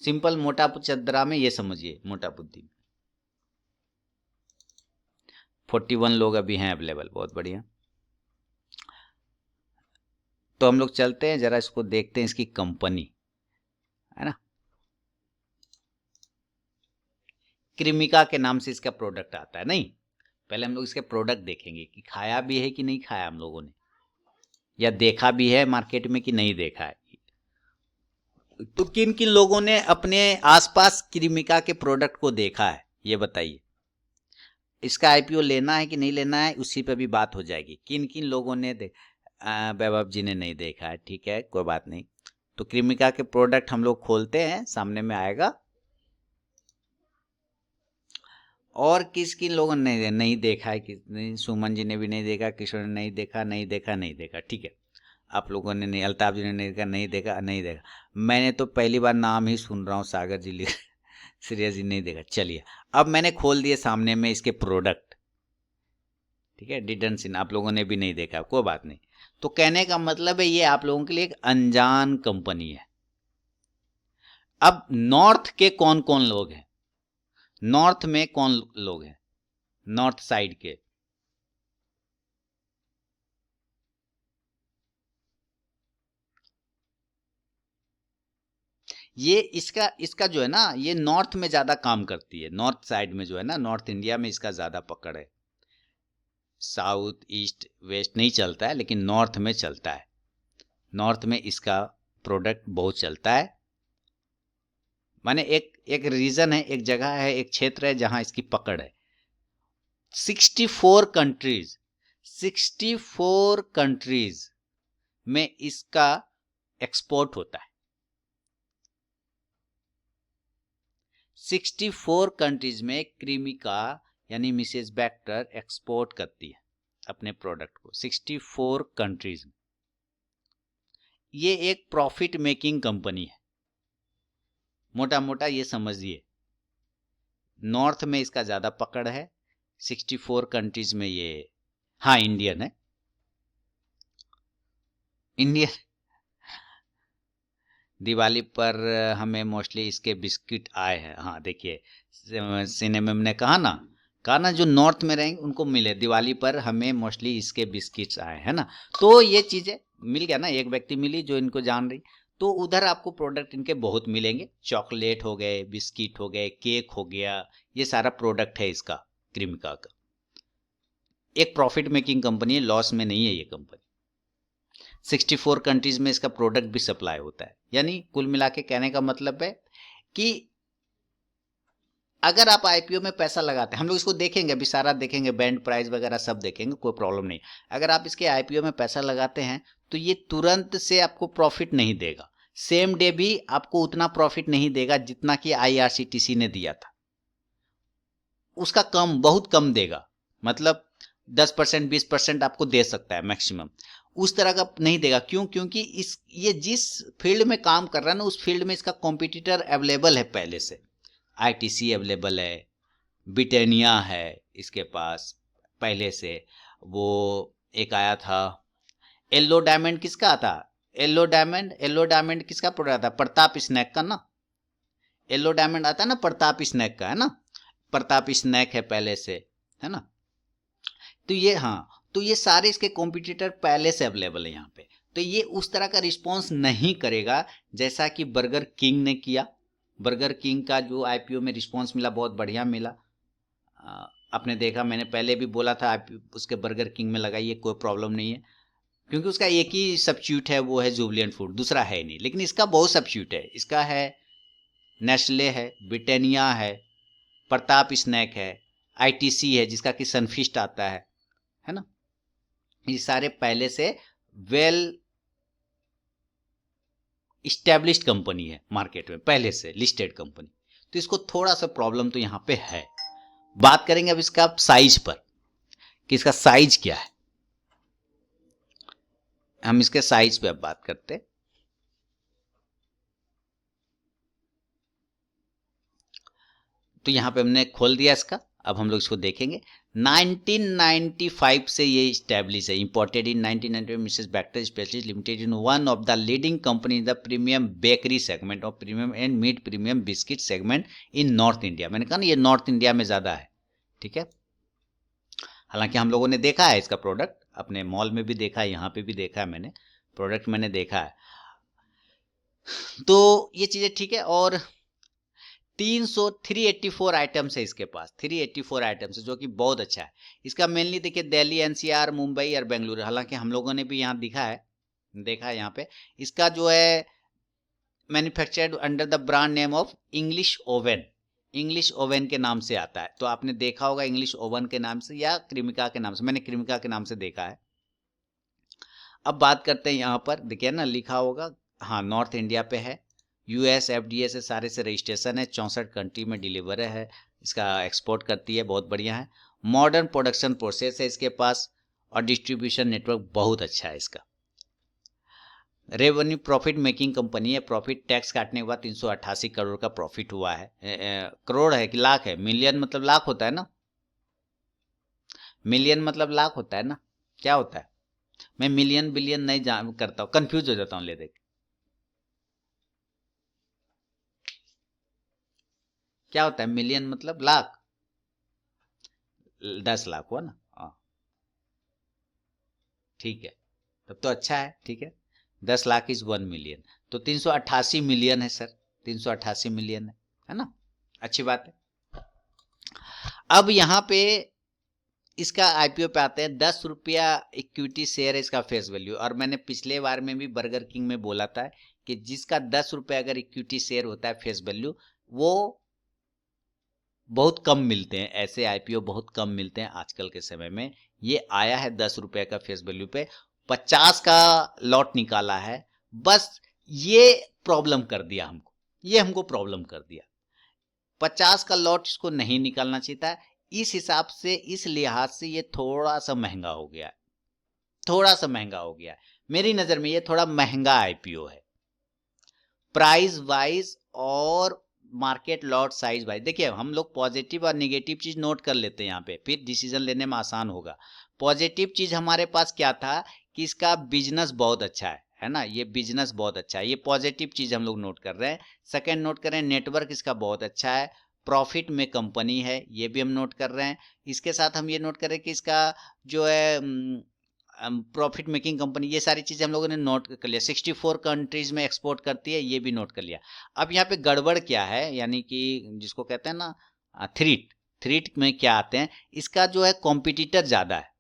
सिंपल मोटा चदरा में ये समझिए, मोटा बुद्धि में। 41 लोग अभी हैं अवेलेबल, बहुत बढ़िया। तो हम लोग चलते हैं जरा, इसको देखते हैं, इसकी कंपनी है ना, क्रिमिका के नाम से इसका प्रोडक्ट आता है। नहीं, पहले हम लोग इसके प्रोडक्ट देखेंगे कि खाया भी है कि नहीं खाया हम लोगों ने, या देखा भी है मार्केट में कि नहीं देखा है। तो किन किन लोगों ने अपने आसपास क्रिमिका के प्रोडक्ट को देखा है, ये बताइए। इसका आईपीओ लेना है कि नहीं लेना है, उसी पे भी बात हो जाएगी। किन किन लोगों ने वैभव जी ने नहीं देखा है, ठीक है, कोई बात नहीं। तो क्रिमिका के प्रोडक्ट हम लोग खोलते हैं, सामने में आएगा। और किस किन लोगों ने नहीं देखा है, किस नहीं, सुमन जी ने भी नहीं देखा, किशोर ने नहीं देखा, नहीं देखा, नहीं देखा, ठीक है। आप लोगों ने नहीं, अल्ताफ जी ने नहीं देखा, नहीं देखा, नहीं देखा। मैंने तो पहली बार नाम ही सुन रहा हूँ, सागर जी लिख श्रेया जी नहीं देखा। चलिए, अब मैंने खोल दिए सामने में इसके प्रोडक्ट, ठीक है। डिडन सिन आप लोगों ने भी नहीं देखा, कोई बात नहीं। तो कहने का मतलब है ये आप लोगों के लिए एक अनजान कंपनी है। अब नॉर्थ के कौन कौन लोग हैं, नॉर्थ में कौन लोग हैं, नॉर्थ साइड के? ये इसका इसका जो है ना, ये नॉर्थ में ज्यादा काम करती है, नॉर्थ साइड में जो है ना, नॉर्थ इंडिया में इसका ज्यादा पकड़ है। साउथ ईस्ट वेस्ट नहीं चलता है, लेकिन नॉर्थ में चलता है। नॉर्थ में इसका प्रोडक्ट बहुत चलता है। माने एक एक रीजन है, एक जगह है, एक क्षेत्र है जहां इसकी पकड़ है। 64 कंट्रीज, 64 कंट्रीज में इसका एक्सपोर्ट होता है। 64 कंट्रीज में क्रीमिका यानी मिसेस बैक्टर एक्सपोर्ट करती है अपने प्रोडक्ट को, 64 कंट्रीज में। ये एक प्रॉफिट मेकिंग कंपनी है, मोटा मोटा ये समझिए। नॉर्थ में इसका ज्यादा पकड़ है, 64 कंट्रीज में ये, हाँ इंडियन है, इंडियन। दिवाली पर हमें मोस्टली इसके बिस्किट आए हैं। हाँ देखिए, सिनेमा ने कहा ना जो नॉर्थ में रहेंगे उनको मिले, दिवाली पर हमें मोस्टली इसके बिस्किट्स आए, है ना। तो ये चीज़ें मिल गया ना, एक व्यक्ति मिली जो इनको जान रही। तो उधर आपको प्रोडक्ट इनके बहुत मिलेंगे, चॉकलेट हो गए, बिस्किट हो गए, केक हो गया, ये सारा प्रोडक्ट है इसका, क्रीमिका का। एक प्रॉफिट मेकिंग कंपनी है, लॉस में नहीं है ये कंपनी। 64 कंट्रीज में इसका प्रोडक्ट भी सप्लाई होता है। यानी कुल मिला के कहने का मतलब है कि अगर आप आईपीओ में पैसा लगाते हैं, हम लोग इसको देखेंगे, अभी सारा देखेंगे, बैंड प्राइस वगैरह सब देखेंगे, कोई प्रॉब्लम नहीं। अगर आप इसके आईपीओ में पैसा लगाते हैं तो ये तुरंत से आपको प्रॉफिट नहीं देगा, सेम डे भी आपको उतना प्रॉफिट नहीं देगा जितना कि आईआरसीटीसी ने दिया था। उसका कम, बहुत कम देगा, मतलब 10% 20% आपको दे सकता है मैक्सिमम, उस तरह का नहीं देगा। क्यों? क्योंकि ये जिस फील्ड में काम कर रहा है ना, उस फील्ड में इसका कॉम्पिटिटर अवेलेबल है पहले से। आईटीसी अवेलेबल है, ब्रिटानिया है इसके पास पहले से। वो एक आया था येलो डायमंड, किसका आता? येलो डायमंड किसका प्रोडक्ट था? प्रताप स्नैक का ना। येलो डायमंड आता है ना प्रताप स्नैक का, है ना। प्रताप स्नैक है पहले से, है ना। तो ये, हाँ, तो ये सारे इसके कॉम्पिटिटर पहले से अवेलेबल है यहाँ पे। तो ये उस तरह का रिस्पॉन्स नहीं करेगा जैसा कि बर्गर किंग ने किया। बर्गर किंग का जो आईपीओ में रिस्पॉन्स मिला, बहुत बढ़िया मिला। आपने देखा, मैंने पहले भी बोला था उसके बर्गर किंग में लगाइए, कोई प्रॉब्लम नहीं है, क्योंकि उसका एक ही सब्स्टिट्यूट है, वो है जुबिलेंट फूड, दूसरा है नहीं। लेकिन इसका बहुत सब्स्टिट्यूट है, इसका है नेस्ले है, ब्रिटानिया है, प्रताप स्नैक है, आईटीसी है जिसका कि सनफिस्ट आता है ना। ये सारे पहले से वेल इस्टेब्लिश्ड कंपनी है मार्केट में, पहले से लिस्टेड कंपनी। तो इसको थोड़ा सा प्रॉब्लम तो यहां पे है। बात करेंगे अब इसका साइज पर कि इसका साइज क्या है। हम इसके साइज पे अब बात करते हैं। तो यहां पे हमने खोल दिया इसका, अब हम लोग इसको देखेंगे। 1995 से ये स्टैब्लिश है, imported in 1995 Mrs Bector specialist limited in one of the leading company in the premium bakery segment of premium and mid premium biscuit segment in north India. मैंने कहा ना ये नॉर्थ इंडिया में ज़्यादा है, ठीक है। हालांकि हम लोगों ने देखा है इसका प्रोडक्ट, अपने मॉल में भी देखा है, यहाँ पे भी देखा है, मैंने प्रोडक्ट मैंने देखा है। तो ये चीज़ें ठीक है। और 384 आइटम्स है इसके पास, 384 आइटम्स है, जो कि बहुत अच्छा है। इसका मेनली देखिए दिल्ली, एनसीआर, मुंबई और बेंगलुरु। हालांकि हम लोगों ने भी यहाँ देखा है यहाँ पे। इसका जो है manufactured under the brand name of English oven, English oven के नाम से आता है। तो आपने देखा होगा इंग्लिश ओवन के नाम से या क्रीमिका के नाम से, मैंने क्रीमिका के नाम से देखा है। अब बात करते हैं यहाँ पर, देखिए ना लिखा होगा, हाँ नॉर्थ इंडिया पे है, यूएस एफडीए से सारे से रजिस्ट्रेशन है, 64 कंट्री में डिलीवर है, इसका एक्सपोर्ट करती है, बहुत बढ़िया है। मॉडर्न प्रोडक्शन प्रोसेस है इसके पास, और डिस्ट्रीब्यूशन नेटवर्क बहुत अच्छा है इसका। रेवेन्यू प्रॉफिट मेकिंग कंपनी है, प्रॉफिट टैक्स काटने के बाद 388 करोड़ का प्रॉफिट हुआ है। करोड़ है कि लाख है? मिलियन मतलब लाख होता है ना, मिलियन मतलब लाख होता है ना, क्या होता है? मैं मिलियन बिलियन नहीं जान करता हूँ, कंफ्यूज हो जाता हूँ। ले देख, क्या होता है? मिलियन मतलब लाख, 10 लाख हुआ ना, हाँ ठीक है, तब तो अच्छा है, ठीक है। 10 लाख इज 1 मिलियन, तो 388 मिलियन है सर, 388 मिलियन है ना, अच्छी बात है। अब यहाँ पे इसका आईपीओ पे आते हैं। 10 रुपया इक्विटी शेयर है इसका फेस वैल्यू। और मैंने पिछले बार में भी बर्गर किंग में बोला था कि जिसका 10 रुपया अगर इक्विटी शेयर होता है फेस वैल्यू, वो बहुत कम मिलते हैं, ऐसे आईपीओ बहुत कम मिलते हैं आजकल के समय में। ये आया है 10 रुपये का फेस वैल्यू पे, 50 का लॉट निकाला है, बस ये प्रॉब्लम कर दिया हमको, ये हमको प्रॉब्लम कर दिया। 50 का लॉट इसको नहीं निकालना चाहिए था। इस हिसाब से, इस लिहाज से ये थोड़ा सा महंगा हो गया, थोड़ा सा महंगा हो गया। मेरी नजर में ये थोड़ा महंगा आईपीओ है, प्राइस वाइज और मार्केट लॉट साइज वाइज। देखिए हम लोग पॉजिटिव और निगेटिव चीज नोट कर लेते हैं यहाँ पे, फिर डिसीजन लेने में आसान होगा। पॉजिटिव चीज हमारे पास क्या था कि इसका बिजनेस बहुत अच्छा है ना, ये बिजनेस बहुत अच्छा है, ये पॉजिटिव चीज हम लोग नोट कर रहे हैं। सेकंड नोट करें, नेटवर्क इसका बहुत अच्छा है, प्रॉफिट में कंपनी है, ये भी हम नोट कर रहे हैं। इसके साथ हम ये नोट करें कि इसका जो है प्रॉफिट मेकिंग कंपनी, ये सारी चीजें हम लोगों ने नोट कर लिया। 64 कंट्रीज में एक्सपोर्ट करती है, ये भी नोट कर लिया। अब यहाँ पे गड़बड़ क्या है, यानी कि जिसको कहते हैं ना थ्रीट, थ्रीट में क्या आते हैं, इसका जो है कॉम्पिटिटर ज्यादा है,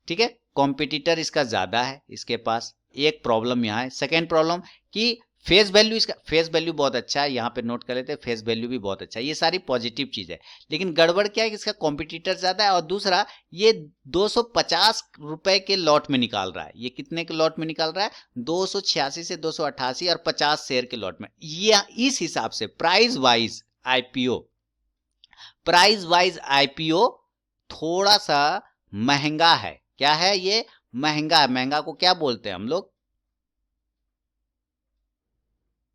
ठीक है, कॉम्पिटिटर इसका ज्यादा है इसके पास, एक प्रॉब्लम यहाँ है। सेकेंड प्रॉब्लम कि फेस वैल्यू, इसका फेस वैल्यू बहुत अच्छा है, यहाँ पे नोट कर लेते हैं, फेस वैल्यू भी बहुत अच्छा है, ये सारी पॉजिटिव चीज है। लेकिन गड़बड़ क्या है कि इसका कॉम्पिटिटर ज्यादा है, और दूसरा ये 250 रुपए के लॉट में निकाल रहा है। ये कितने के लॉट में निकाल रहा है, 286 से 288 और 50 शेयर के लॉट में। ये इस हिसाब से price wise IPO, price wise IPO थोड़ा सा महंगा है। क्या है ये, महंगा है। महंगा को क्या बोलते हैं हम लोग,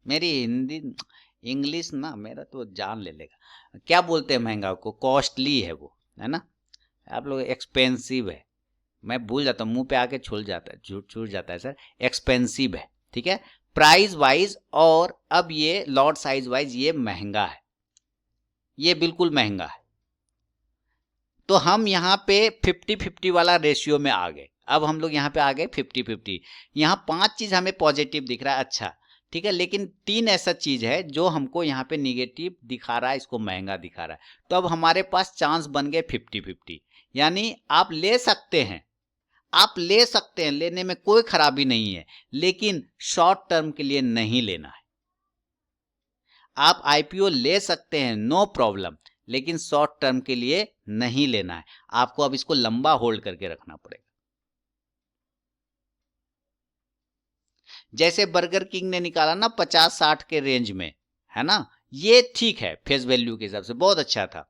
मेरी हिंदी इंग्लिश ना मेरा तो जान ले लेगा, क्या बोलते हैं महंगा को, कॉस्टली है वो, है ना, आप लोग एक्सपेंसिव है, मैं भूल जाता हूँ, मुंह पे आके छूट जाता है, छूट जाता है सर, एक्सपेंसिव है, ठीक है, प्राइस वाइज। और अब ये लॉट साइज वाइज ये महंगा है, ये बिल्कुल महंगा है। तो हम यहाँ पे 50-50 वाला रेशियो में आ गए। अब हम लोग यहाँ पे आ गए 50-50। यहाँ 5 चीज हमें पॉजिटिव दिख रहा है, अच्छा ठीक है, लेकिन 3 ऐसा चीज है जो हमको यहाँ पे निगेटिव दिखा रहा है, इसको महंगा दिखा रहा है। तो अब हमारे पास चांस बन गए 50-50, यानी आप ले सकते हैं, आप ले सकते हैं, लेने में कोई खराबी नहीं है, लेकिन शॉर्ट टर्म के लिए नहीं लेना है। आप आईपीओ ले सकते हैं, नो प्रॉब्लम, लेकिन शॉर्ट टर्म के लिए नहीं लेना है, आपको अब इसको लंबा होल्ड करके रखना पड़ेगा। जैसे बर्गर किंग ने निकाला ना 50-60 के रेंज में, है ना, ये ठीक है, फेस वैल्यू के हिसाब से बहुत अच्छा था,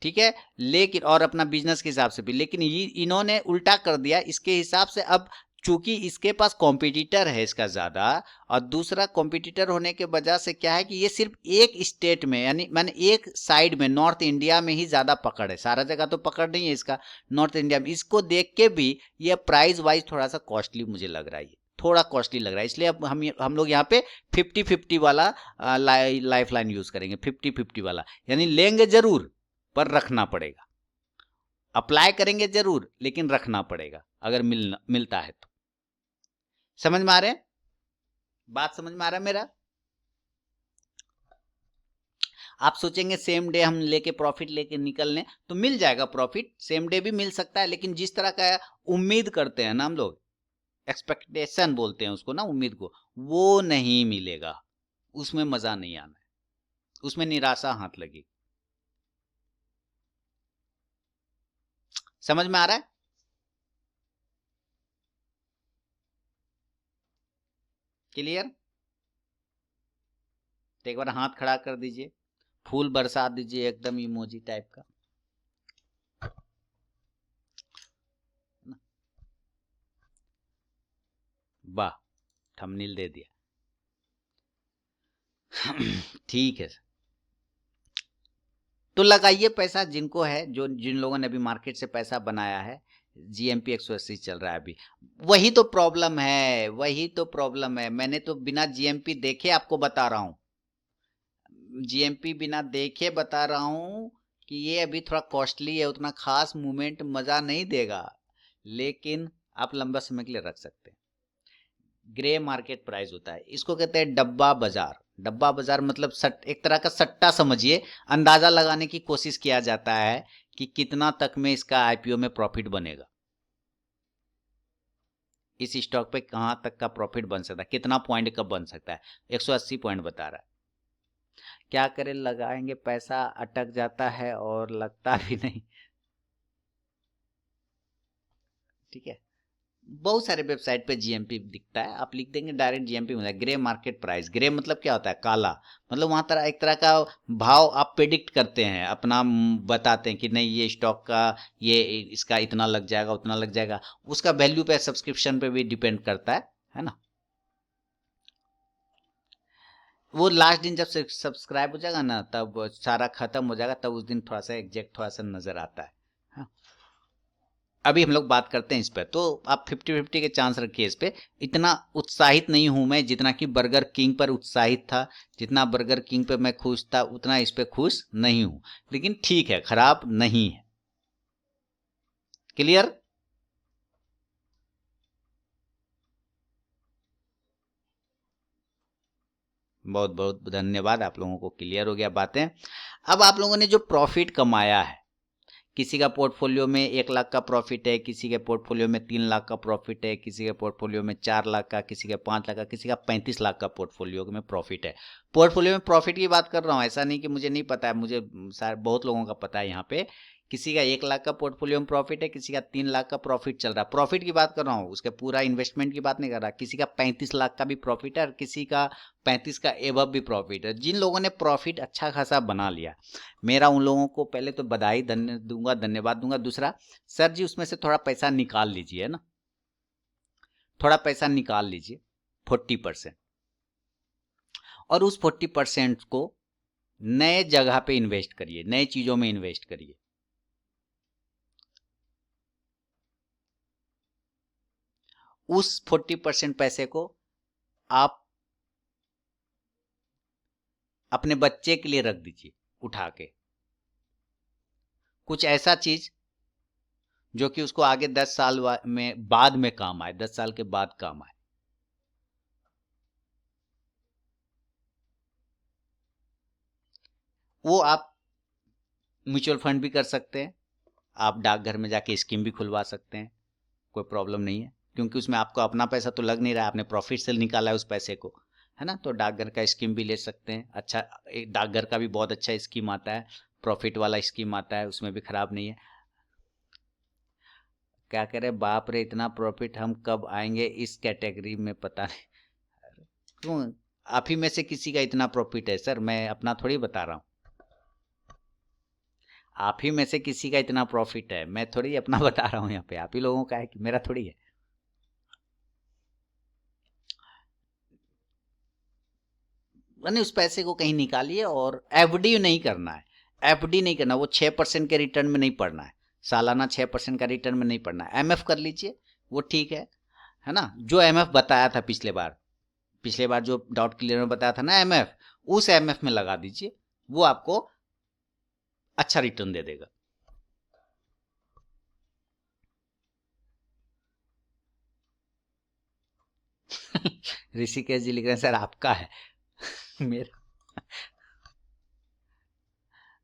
ठीक है, लेकिन और अपना बिजनेस के हिसाब से भी, लेकिन ये इन्होंने उल्टा कर दिया इसके हिसाब से। अब चूंकि इसके पास कॉम्पिटिटर है इसका ज्यादा, और दूसरा कॉम्पिटिटर होने के वजह से क्या है कि ये सिर्फ एक स्टेट में, यानी मैंने एक साइड में, नॉर्थ इंडिया में ही ज्यादा पकड़ है, सारा जगह तो पकड़ नहीं है इसका, नॉर्थ इंडिया में। इसको देख के भी ये प्राइस वाइज थोड़ा सा कॉस्टली मुझे लग रहा है, थोड़ा कॉस्टली लग रहा है, इसलिए अब हम लोग यहाँ पे 50-50 वाला लाइफ लाइन यूज करेंगे, 50-50 वाला, यानी लेंगे जरूर पर रखना पड़ेगा, अप्लाई करेंगे जरूर लेकिन रखना पड़ेगा अगर मिलता है तो। समझ में आ रहे हैं, बात समझ में आ रहा है मेरा। आप सोचेंगे सेम डे हम लेके प्रॉफिट लेके निकल लें, तो मिल जाएगा प्रॉफिट, सेम डे भी मिल सकता है, लेकिन जिस तरह का उम्मीद करते हैं ना हम लोग, एक्सपेक्टेशन बोलते हैं उसको ना, उम्मीद को, वो नहीं मिलेगा, उसमें मजा नहीं आना है, उसमें निराशा हाथ लगेगी। समझ में आ रहा है, क्लियर। तो एक बार हाथ खड़ा कर दीजिए, फूल बरसा दीजिए एकदम इमोजी टाइप का, वाह, थंबनेल दे दिया। ठीक है, तो लगाइए पैसा जिनको है, जो जिन लोगों ने अभी मार्केट से पैसा बनाया है। जीएमपी 180 चल रहा है अभी, वही तो प्रॉब्लम है, वही तो प्रॉब्लम है। मैंने तो बिना जीएमपी देखे आपको बता रहा हूं, जीएमपी बिना देखे बता रहा हूं कि ये अभी थोड़ा कॉस्टली है, उतना खास मूवमेंट मजा नहीं देगा, लेकिन आप लंबा समय के लिए रख सकते हैं। ग्रे मार्केट प्राइस होता है, इसको कहते हैं डब्बा बाजार। डब्बा बाजार मतलब एक तरह का सट्टा समझिए, अंदाजा लगाने की कोशिश किया जाता है कि कितना तक में इसका आईपीओ में प्रॉफिट बनेगा, इस स्टॉक पे कहां तक का प्रॉफिट बन सकता है, कितना पॉइंट का बन सकता है। 180 पॉइंट बता रहा है, क्या करें, लगाएंगे पैसा अटक जाता है और लगता भी नहीं, ठीक है। बहुत सारे वेबसाइट पे जीएमपी दिखता है, आप लिख देंगे डायरेक्ट जीएमपी मिलता है, ग्रे मार्केट प्राइस। ग्रे मतलब क्या होता है, काला, मतलब वहां तरह एक तरह का भाव आप प्रेडिक्ट करते हैं अपना, बताते हैं कि नहीं ये स्टॉक का ये इसका इतना लग जाएगा, उतना लग जाएगा, उसका वैल्यू पे, सब्सक्रिप्शन पे भी डिपेंड करता है ना। वो लास्ट दिन जब सब्सक्राइब हो जाएगा ना, तब सारा खत्म हो जाएगा, तब उस दिन थोड़ा सा एग्जैक्ट थोड़ा सा नजर आता है, हाँ? अभी हम लोग बात करते हैं इस पे, तो आप 50-50 के चांस रखिए इस पे। इतना उत्साहित नहीं हूं मैं जितना कि बर्गर किंग पर उत्साहित था। जितना बर्गर किंग पे मैं खुश था उतना इस पे खुश नहीं हूं, लेकिन ठीक है, खराब नहीं है। क्लियर? बहुत बहुत धन्यवाद, आप लोगों को क्लियर हो गया बातें। अब आप लोगों ने जो प्रॉफिट कमाया है, किसी का पोर्टफोलियो में 1 लाख का प्रॉफिट है, किसी के पोर्टफोलियो में 3 लाख का प्रॉफिट है, किसी के पोर्टफोलियो में 4 लाख का, किसी के 5 लाख का, किसी का 35 लाख का पोर्टफोलियो में प्रॉफिट है। पोर्टफोलियो में प्रॉफिट की बात कर रहा हूँ, ऐसा नहीं कि मुझे नहीं पता है, मुझे बहुत लोगों का पता है यहाँ पे। किसी का 1 लाख का पोर्टफोलियो में प्रॉफिट है, किसी का 3 लाख का प्रॉफिट चल रहा है। प्रॉफिट की बात कर रहा हूँ, उसके पूरा इन्वेस्टमेंट की बात नहीं कर रहा। किसी का 35 लाख का भी प्रॉफिट है और किसी का 35 का एबव भी प्रॉफिट है। जिन लोगों ने प्रॉफिट अच्छा खासा बना लिया, मेरा उन लोगों को पहले तो बधाई दूंगा, धन्यवाद दूंगा। दूसरा, सर जी उसमें से थोड़ा पैसा निकाल लीजिए, है ना, थोड़ा पैसा निकाल लीजिए 40%, और उस 40% को नए जगह पे इन्वेस्ट करिए, नए चीजों में इन्वेस्ट करिए। उस 40% पैसे को आप अपने बच्चे के लिए रख दीजिए उठा के, कुछ ऐसा चीज जो कि उसको आगे 10 साल में बाद में काम आए, 10 साल के बाद काम आए। वो आप म्यूचुअल फंड भी कर सकते हैं, आप डाकघर में जाके स्कीम भी खुलवा सकते हैं, कोई प्रॉब्लम नहीं है, क्योंकि उसमें आपको अपना पैसा तो लग नहीं रहा है, आपने प्रॉफिट से निकाला है उस पैसे को, है ना। तो डाकघर का स्कीम भी ले सकते हैं। अच्छा, डाकघर का भी बहुत अच्छा स्कीम आता है, प्रॉफिट वाला स्कीम आता है, उसमें भी खराब नहीं है। क्या कह रहे, बाप रे इतना प्रॉफिट, हम कब आएंगे इस कैटेगरी में, पता नहीं क्यों। आप ही में से किसी का इतना प्रॉफिट है सर, मैं अपना थोड़ी बता रहा हूँ। आप ही में से किसी का इतना प्रॉफिट है, मैं थोड़ी अपना बता रहा हूँ यहाँ पे, आप ही लोगों का है कि मेरा थोड़ी है। मैंने उस पैसे को कहीं निकालिए, और एफडी नहीं करना है, एफडी नहीं करना, वो 6% के रिटर्न में नहीं पड़ना है, सालाना 6% का रिटर्न में नहीं पड़ना है। एमएफ कर लीजिए, वो ठीक है ना। जो एमएफ बताया था पिछले बार जो डाउट क्लियर में बताया था ना एमएफ, उस एमएफ में लगा दीजिए, वो आपको अच्छा रिटर्न दे देगा। ऋषिकेश जी लिख रहे हैं सर आपका है मेरा।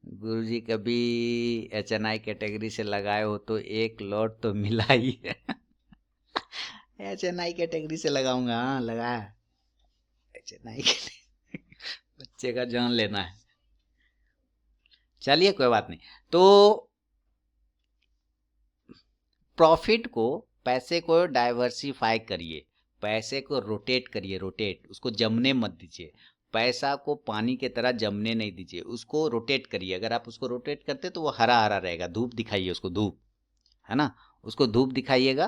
गुरु जी कभी एचएनआई कैटेगरी से लगाए हो तो एक लॉट तो मिला ही है। एचएनआई कैटेगरी से लगाऊंगा, हाँ लगाया। एचएनआई बच्चे का जान लेना है। चलिए कोई बात नहीं। तो प्रॉफिट को, पैसे को डाइवर्सिफाई करिए, पैसे को रोटेट करिए, रोटेट, उसको जमने मत दीजिए। पैसा को पानी की तरह जमने नहीं दीजिए, उसको रोटेट करिए। अगर आप उसको रोटेट करते तो वो हरा हरा रहेगा। धूप दिखाइए उसको, धूप, है ना, उसको धूप दिखाइएगा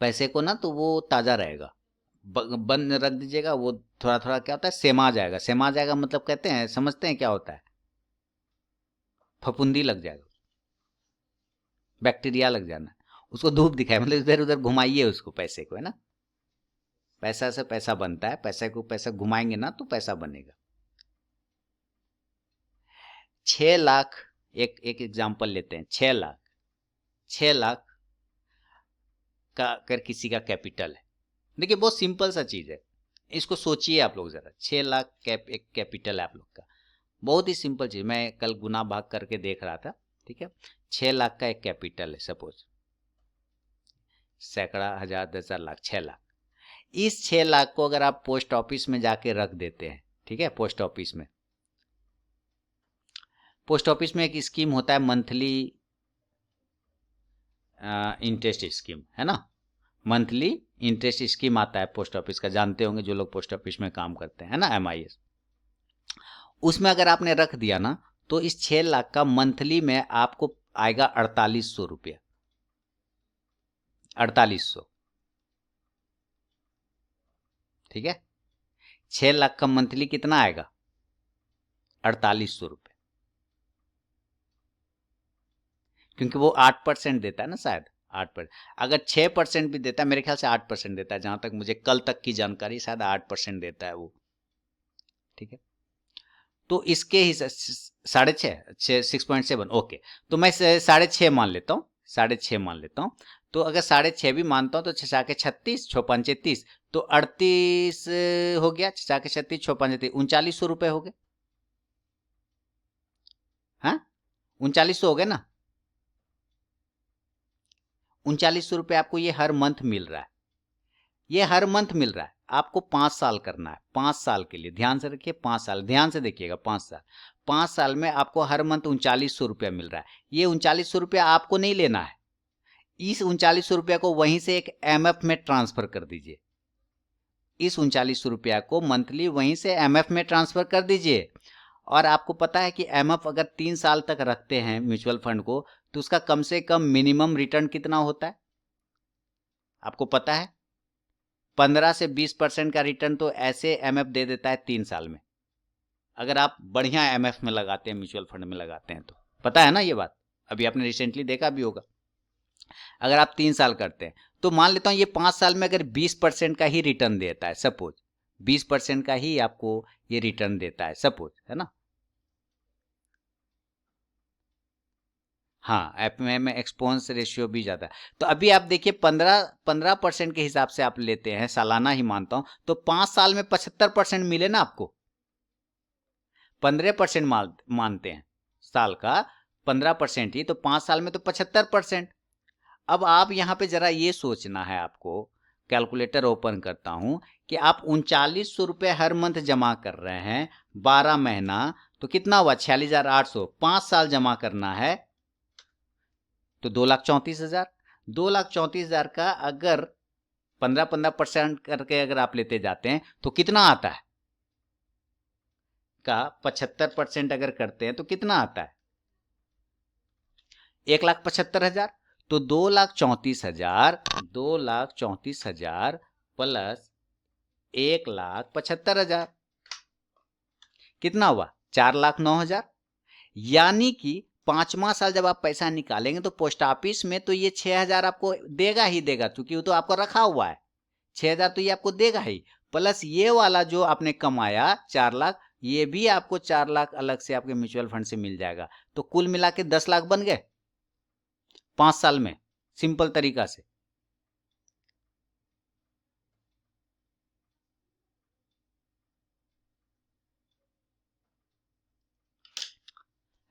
पैसे को ना, तो वो ताज़ा रहेगा। बंद रख दीजिएगा, वो थोड़ा थोड़ा क्या होता है, सेमा जाएगा। सेमा जाएगा मतलब कहते हैं, समझते हैं क्या होता है, फफूंदी लग जाएगा, बैक्टीरिया लग जाना। उसको धूप दिखाए मतलब इधर उधर घुमाइए उसको, पैसे को, है ना। पैसा से पैसा बनता है, पैसे को पैसा घुमाएंगे ना तो पैसा बनेगा। 6 लाख, एक एक एग्जाम्पल लेते हैं, 6 लाख, 6 लाख का अगर किसी का कैपिटल है, देखिए बहुत सिंपल सा चीज है, इसको सोचिए आप लोग जरा। 6 लाख एक कैपिटल है आप लोग का, बहुत ही सिंपल चीज। मैं कल गुना भाग करके देख रहा था, ठीक है। 6 लाख का एक कैपिटल है, सपोज, सैकड़ा, हजार, 10,000, लाख, 6 लाख। इस 6 लाख को अगर आप पोस्ट ऑफिस में जाके रख देते हैं, ठीक है, पोस्ट ऑफिस में, पोस्ट ऑफिस में एक स्कीम होता है, मंथली इंटरेस्ट स्कीम, है ना। मंथली इंटरेस्ट स्कीम आता है पोस्ट ऑफिस का, जानते होंगे जो लोग पोस्ट ऑफिस में काम करते हैं ना, एमआईएस। उसमें अगर आपने रख दिया ना, तो इस 6 लाख का मंथली में आपको आएगा 4800 रुपया, 4800, ठीक है। 6 लाख का मंथली कितना आएगा, 4800 रुपये। क्योंकि वो 8% देता है ना शायद, 8%। अगर 6% भी देता है, मेरे ख्याल से 8% देता है, जहां तक मुझे कल तक की जानकारी, शायद 8% देता है वो। ठीक है, तो इसके ही 6.5, 6.7, ओके। तो मैं 6.5 मान लेता हूँ, 6.5 मान लेता हूँ। तो अगर 6.5 भी मानता हूँ तो 6×36, 6×5 30, तो 38 हो गया। 6×36, 6×5 3900 हो गए। हाँ, 3900 हो गए ना। 3900 आपको ये हर मंथ मिल रहा है, ये हर मंथ मिल रहा है। आपको 5 साल करना है, 5 साल के लिए ध्यान से रखिए, 5 साल ध्यान से देखिएगा, 5 साल। 5 साल में आपको हर मंथ 3900 मिल रहा है। ये 3900 आपको नहीं लेना है, इस 3900 को वहीं से एक एमएफ में ट्रांसफर कर दीजिए। इस 3900 को मंथली वहीं से एमएफ में ट्रांसफर कर दीजिए। और आपको पता है कि एमएफ अगर 3 साल तक रखते हैं म्यूचुअल फंड को, तो उसका कम से कम मिनिमम रिटर्न कितना होता है आपको पता है? 15 से 20% का रिटर्न तो ऐसे एमएफ दे देता है 3 साल में, अगर आप बढ़िया एमएफ में लगाते हैं, म्यूचुअल फंड में लगाते हैं तो। पता है ना ये बात, अभी आपने रिसेंटली देखा भी होगा। अगर आप 3 साल करते हैं तो मान लेता हूं ये 5 साल में अगर 20% का ही रिटर्न देता है, सपोज 20% का ही आपको ये रिटर्न देता है, सपोज, है ना। हाँ, ऐप में एक्सपोनेंस रेशियो भी ज्यादा है। तो अभी आप देखिए 15% के हिसाब से आप लेते हैं, सालाना ही मानता हूं, तो 5 साल में 75% मिले ना आपको। 15% मानते हैं साल का, 15% ही, तो 5 साल में तो 75%। अब आप यहां पे जरा ये सोचना है आपको, कैलकुलेटर ओपन करता हूं, कि आप 3900 हर मंथ जमा कर रहे हैं, 12 महीना, तो कितना हुआ? 46,800। 5 साल जमा करना है तो 2,34,000। 2,34,000 का अगर 15% करके अगर आप लेते जाते हैं तो कितना आता है? का 75% अगर करते हैं तो कितना आता है? 1,75,000। तो 2,34,000, 2,34,000 प्लस 1,75,000 कितना हुआ? 4,09,000। यानी कि 5वां साल जब आप पैसा निकालेंगे तो पोस्ट ऑफिस में तो ये 6,000 आपको देगा ही देगा, क्योंकि वो तो आपको रखा हुआ है। 6,000 तो ये आपको देगा ही, प्लस ये वाला जो आपने कमाया 4 लाख, ये भी आपको 4 लाख अलग से आपके म्यूचुअल फंड से मिल जाएगा। तो कुल मिला के 10 लाख बन गए 5 साल में, सिंपल तरीका से।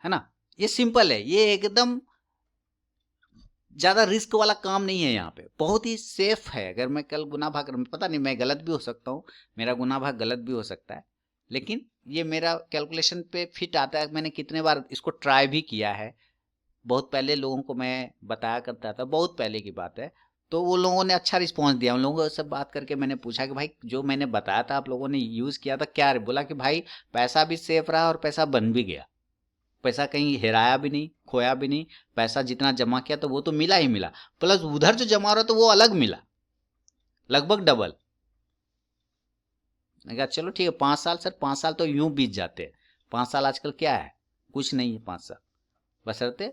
है ना, ये सिंपल है, ये एकदम ज्यादा रिस्क वाला काम नहीं है। यहाँ पे बहुत ही सेफ है। अगर मैं कल गुना भाग, पता नहीं, मैं गलत भी हो सकता हूँ, मेरा गुना भाग गलत भी हो सकता है, लेकिन ये मेरा कैलकुलेशन पे फिट आता है। मैंने कितने बार इसको ट्राई भी किया है, बहुत पहले लोगों को मैं बताया करता था, बहुत पहले की बात है। तो वो लोगों ने अच्छा रिस्पॉन्स दिया। उन लोगों से बात करके मैंने पूछा कि भाई जो मैंने बताया था आप लोगों ने यूज़ किया था क्या? बोला कि भाई पैसा भी सेफ रहा और पैसा बन भी गया, पैसा कहीं हेराया भी नहीं, खोया भी नहीं। पैसा जितना जमा किया तो वो तो मिला ही मिला, प्लस उधर जो जमा रहा तो वो अलग मिला, लगभग डबल। मैं कहा चलो ठीक है, 5 साल सर, 5 साल तो यूं बीत जाते हैं। 5 साल आजकल क्या है, कुछ नहीं है 5 साल। बशर्ते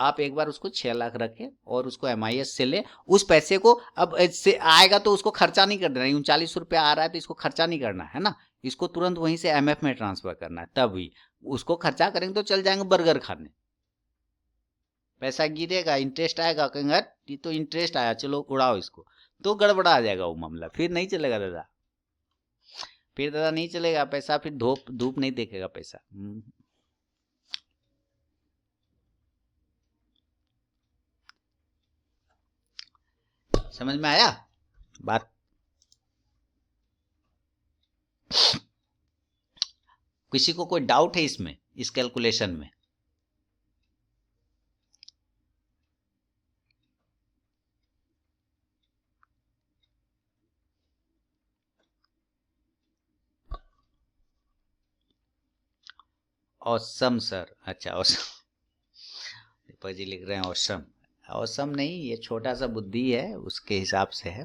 आप एक बार उसको 6 लाख रखें और उसको एमआईएस से ले, उस पैसे को अब से आएगा तो उसको खर्चा नहीं कर देना। 39 रुपया आ रहा है तो इसको खर्चा नहीं करना है ना, इसको तुरंत वहीं से एमएफ में ट्रांसफर करना है। तभी उसको खर्चा करेंगे तो चल जाएंगे बर्गर खाने, पैसा गिरेगा, इंटरेस्ट आएगा, कहेंगे "हट, ये तो इंटरेस्ट आया, चलो उड़ाओ इसको", तो गड़बड़ा जाएगा वो मामला, फिर नहीं चलेगा दादा। फिर दादा नहीं चलेगा पैसा, फिर धूप धूप नहीं देखेगा पैसा। समझ में आया बात? किसी को कोई डाउट है इसमें, इस कैलकुलेशन में? ऑसम सर, अच्छा ऑसम। दीपक जी लिख रहे हैं ऑसम। ऑसम नहीं, ये छोटा सा बुद्धि है, उसके हिसाब से है।